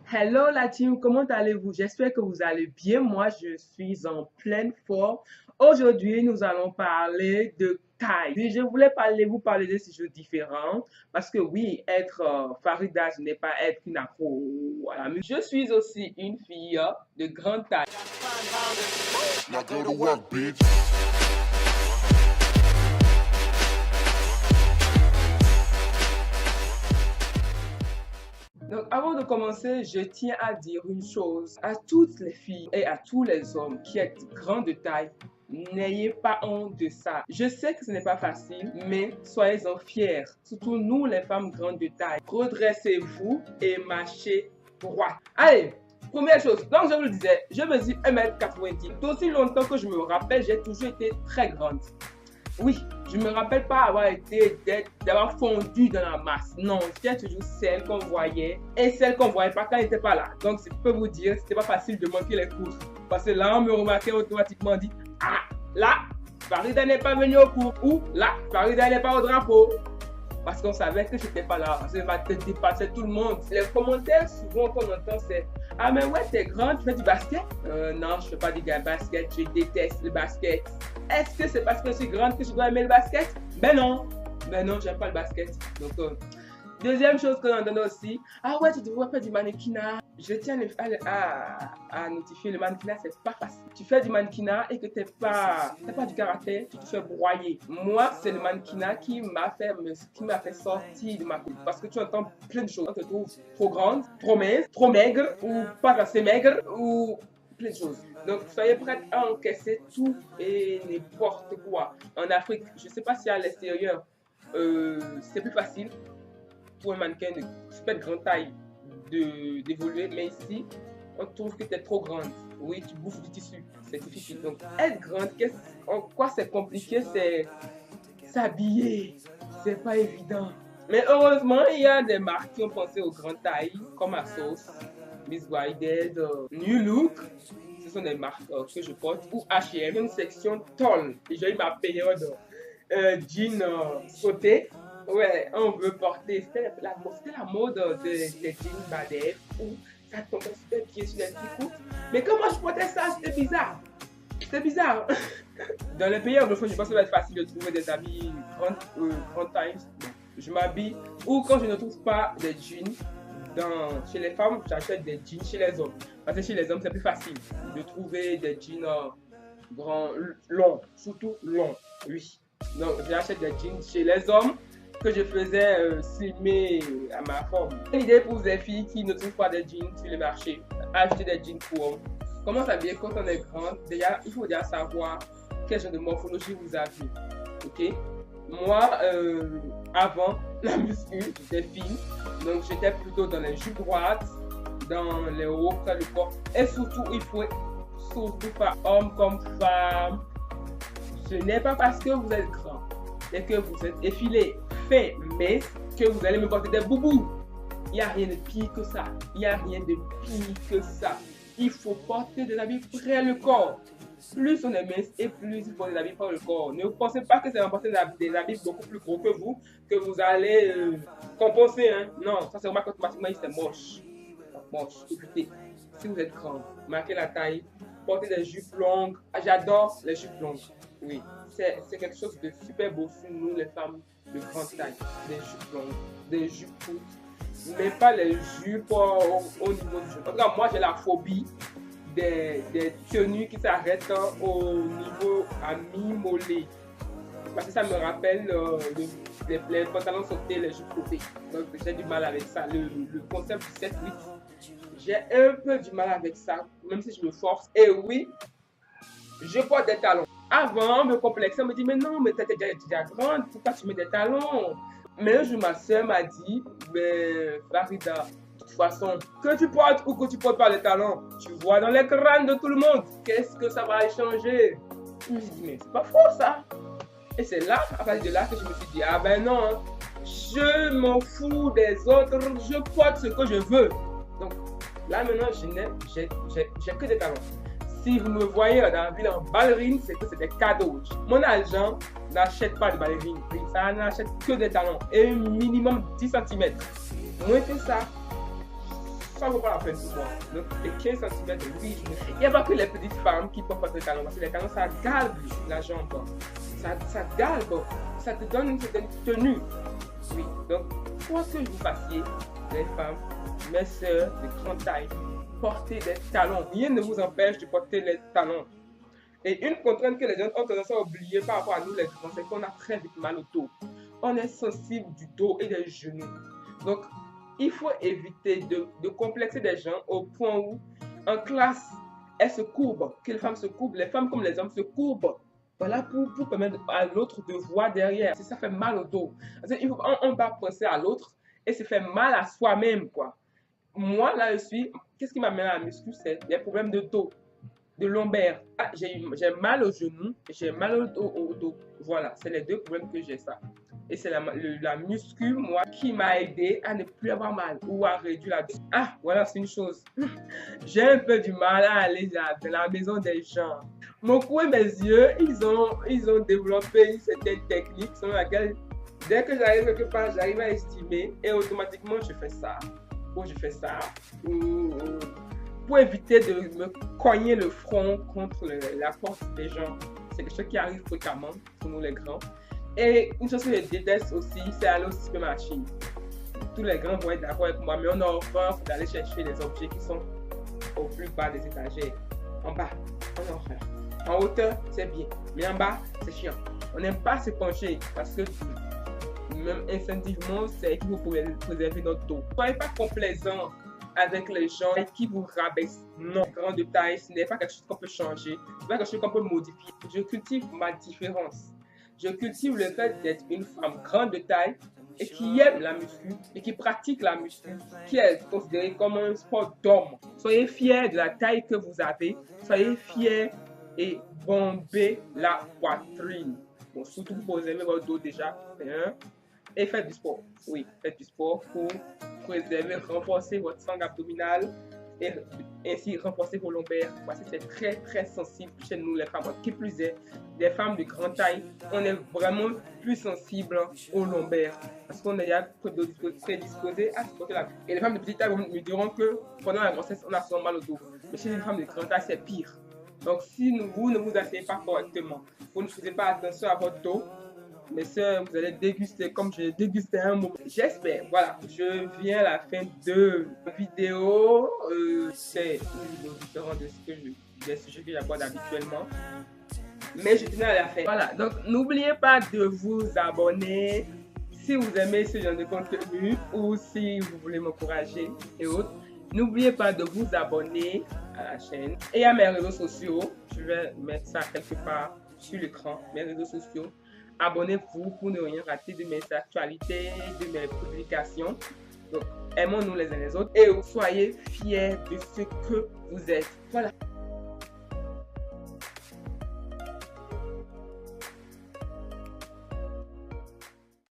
Hello la team, comment allez-vous? J'espère que vous allez bien. Moi, je suis en pleine forme. Aujourd'hui, nous allons parler de taille. Oui, je voulais vous parler de sujets différents parce que oui, être Farida, ce n'est pas être une accro à la musique. Je suis aussi une fille de grande taille. Now go to work, bitch. Donc, avant de commencer, je tiens à dire une chose à toutes les filles et à tous les hommes qui êtes grands de taille. N'ayez pas honte de ça. Je sais que ce n'est pas facile, mais soyez-en fiers. Surtout nous, les femmes grandes de taille. Redressez-vous et marchez droit. Allez, première chose, donc je vous le disais, je mesure 1m90. D'aussi longtemps que je me rappelle, j'ai toujours été très grande. Oui, je me rappelle pas d'avoir fondu dans la masse. Non, j'étais toujours celle qu'on voyait et celle qu'on voyait pas quand elle n'était pas là. Donc, je peux vous dire, c'était pas facile de manquer les courses. Parce que là, on me remarquait automatiquement, dit, ah, là, Farida n'est pas venue au cours. Ou là, Farida n'est pas au drapeau. Parce qu'on savait que je n'étais pas là. Parce que ma tête dépassait tout le monde. Les commentaires souvent qu'on entend, c'est ah, mais ouais, t'es grande, tu fais du basket? Non, je fais pas du basket, je déteste le basket. Est-ce que c'est parce que je suis grande que je dois aimer le basket? Ben non, j'aime pas le basket. Donc, deuxième chose qu'on entend aussi, ah ouais, tu devrais faire du mannequinat. Je tiens à notifier, le mannequinat, c'est pas facile. Tu fais du mannequinat et que t'as pas du caractère, tu te fais broyer. Moi, c'est le mannequinat qui m'a fait sortir de ma coupe. Parce que tu entends plein de choses. On te trouve trop grande, trop mince, trop maigre, ou pas assez maigre, ou plein de choses. Donc, soyez prêts à encaisser tout et n'importe quoi. En Afrique, je ne sais pas si à l'extérieur, c'est plus facile pour un mannequin de super grande taille d'évoluer, mais ici, on trouve que tu es trop grande. Oui, tu bouffes du tissu, c'est difficile. Donc, être grande, en quoi c'est compliqué, c'est s'habiller. C'est pas évident. Mais heureusement, il y a des marques qui ont pensé aux grandes tailles, comme Asos, Miss Guided, New Look. Ce sont des marques que je porte, ou H&M, une section tall. Et j'ai eu ma période jean sauté. Ouais, on veut porter, c'était la mode des jeans badef où ça tombait super bien sur les petits coups. Mais comment je portais ça, c'était bizarre. C'était bizarre. Dans les pays anglophones, je pense que ça va être facile de trouver des habits grande taille. Je m'habille, ou quand je ne trouve pas des jeans, chez les femmes, j'achète des jeans chez les hommes. Parce que chez les hommes, c'est plus facile de trouver des jeans longs, surtout longs, oui. Donc, j'achète des jeans chez les hommes que je faisais slimer à ma forme. L'idée pour les filles qui ne trouvent pas des jeans sur le marché, acheter des jeans pour hommes. Comment s'habiller quand on est grande? Déjà, il faut déjà savoir quel genre de morphologie vous avez. Ok? Moi, avant la muscu, j'étais fine, donc j'étais plutôt dans les jupes droites, dans les hauts près du corps. Et surtout, il faut surtout pas homme comme femme. Ce n'est pas parce que vous êtes grand et que vous êtes effilé, fait, mais que vous allez me porter des boubous. Il n'y a rien de pire que ça. Il n'y a rien de pire que ça. Il faut porter des habits près le corps. Plus on est mince et plus il faut des habits près le corps. Ne pensez pas que c'est en portant des habits beaucoup plus gros que vous allez compenser. Hein. Non, ça c'est vraiment qu'automatiquement c'est moche. Moche. Écoutez, si vous êtes grand, marquez la taille, portez des jupes longues. J'adore les jupes longues. Oui, c'est quelque chose de super beau sur nous les femmes de grande taille. Des jupes longues, des jupes courtes, mais pas les jupes au niveau du genou. En tout cas, moi j'ai la phobie des tenues qui s'arrêtent au niveau à mi-mollet. Parce que ça me rappelle les pantalons sautés, les jupes sautées. Donc j'ai du mal avec ça. Le concept du 7-8, j'ai un peu du mal avec ça, même si je me force. Et oui, je porte des talons. Avant, me complexer, on me dit, mais non, mais t'es déjà grande, pourquoi tu mets des talons? Mais un jour, ma soeur m'a dit, mais Farida, de toute façon, que tu portes ou que tu portes pas les talons, tu vois dans les crânes de tout le monde, qu'est-ce que ça va changer? Je me suis dit, mais c'est pas faux ça. Et c'est là, à partir de là, que je me suis dit, ah ben non, je m'en fous des autres, je porte ce que je veux. Donc là maintenant, j'ai que des talons. Si vous me voyez dans la ville en ballerine, c'est que c'est des cadeaux. Mon agent n'achète pas de ballerine, ça n'achète que des talons et minimum 10 cm. Moins que ça, ça vaut pas la peine pour moi. Donc, les 15 cm, oui, il n'y a pas que les petites femmes qui peuvent porter des talons, parce que les talons, ça galbe la jambe. Ça galbe, ça te donne une certaine tenue. Oui, donc, quoi que vous fassiez, les femmes, mes soeurs de grande taille, portez des talons. Rien ne vous empêche de porter les talons. Et une contrainte que les gens ont tendance à oublier par rapport à nous les grands, c'est qu'on a très vite mal au dos. On est sensible du dos et des genoux. Donc, il faut éviter de complexer des gens au point où, en classe, elles se courbent, que les femmes se courbent, les femmes comme les hommes se courbent. Voilà pour permettre à l'autre de voir derrière. Si ça fait mal au dos. On va penser à l'autre et se fait mal à soi-même, quoi. Moi, là, qu'est-ce qui m'amène à la muscu? C'est des problèmes de dos, de lombaire. Ah, j'ai mal au genou, j'ai mal au dos. Voilà, c'est les deux problèmes que j'ai ça. Et c'est la muscu, moi, qui m'a aidé à ne plus avoir mal ou à réduire la... Ah, voilà, c'est une chose. J'ai un peu du mal à aller dans la maison des gens. Mon cou et mes yeux, ils ont développé une certaine technique selon laquelle, dès que j'arrive quelque part, j'arrive à estimer et automatiquement, je fais ça. Ou je fais ça. Pour éviter de me cogner le front contre la porte des gens. C'est quelque chose qui arrive fréquemment pour nous les grands. Et une chose que je déteste aussi, c'est aller au supermarché. Tous les grands vont être d'accord avec moi, mais on a horreur d'aller chercher les objets qui sont au plus bas des étagères. En bas, on a horreur. En hauteur, c'est bien, mais en bas, c'est chiant. On n'aime pas se pencher parce que même instinctivement, c'est qu'il faut préserver notre dos. Soyez pas complaisant avec les gens qui vous rabaissent. Non, grande taille, ce n'est pas quelque chose qu'on peut changer, ce n'est pas quelque chose qu'on peut modifier. Je cultive ma différence. Je cultive le fait d'être une femme grande de taille et qui aime la muscu et qui pratique la muscu, qui est considérée comme un sport d'homme. Soyez fiers de la taille que vous avez, soyez fiers et bombez la poitrine. Bon, surtout pour aimer votre dos déjà, hein? Et faites du sport. Oui, faites du sport pour préserver, renforcer votre sangle abdominale et ainsi renforcer vos lombaires. Voici, c'est très très sensible chez nous les femmes. Qui plus est, des femmes de grande taille, on est vraiment plus sensible aux lombaires parce qu'on est déjà prédisposé à supporter la vie. Et les femmes de petite taille me diront que pendant la grossesse, on a souvent mal au dos. Mais chez les femmes de grande taille, c'est pire. Donc si vous ne vous asseyez pas correctement, vous ne faisiez pas attention à votre dos, mes soeurs, vous allez déguster comme j'ai dégusté un moment. J'espère. Voilà, je viens à la fin de la vidéo. C'est une vidéo différente de des sujets que j'aborde habituellement. Mais je tenais à la faire. Voilà, donc n'oubliez pas de vous abonner si vous aimez ce genre de contenu ou si vous voulez m'encourager et autres. N'oubliez pas de vous abonner à la chaîne et à mes réseaux sociaux. Je vais mettre ça quelque part sur l'écran, mes réseaux sociaux. Abonnez-vous pour ne rien rater de mes actualités, de mes publications. Donc, aimons-nous les uns les autres et soyez fiers de ce que vous êtes. Voilà.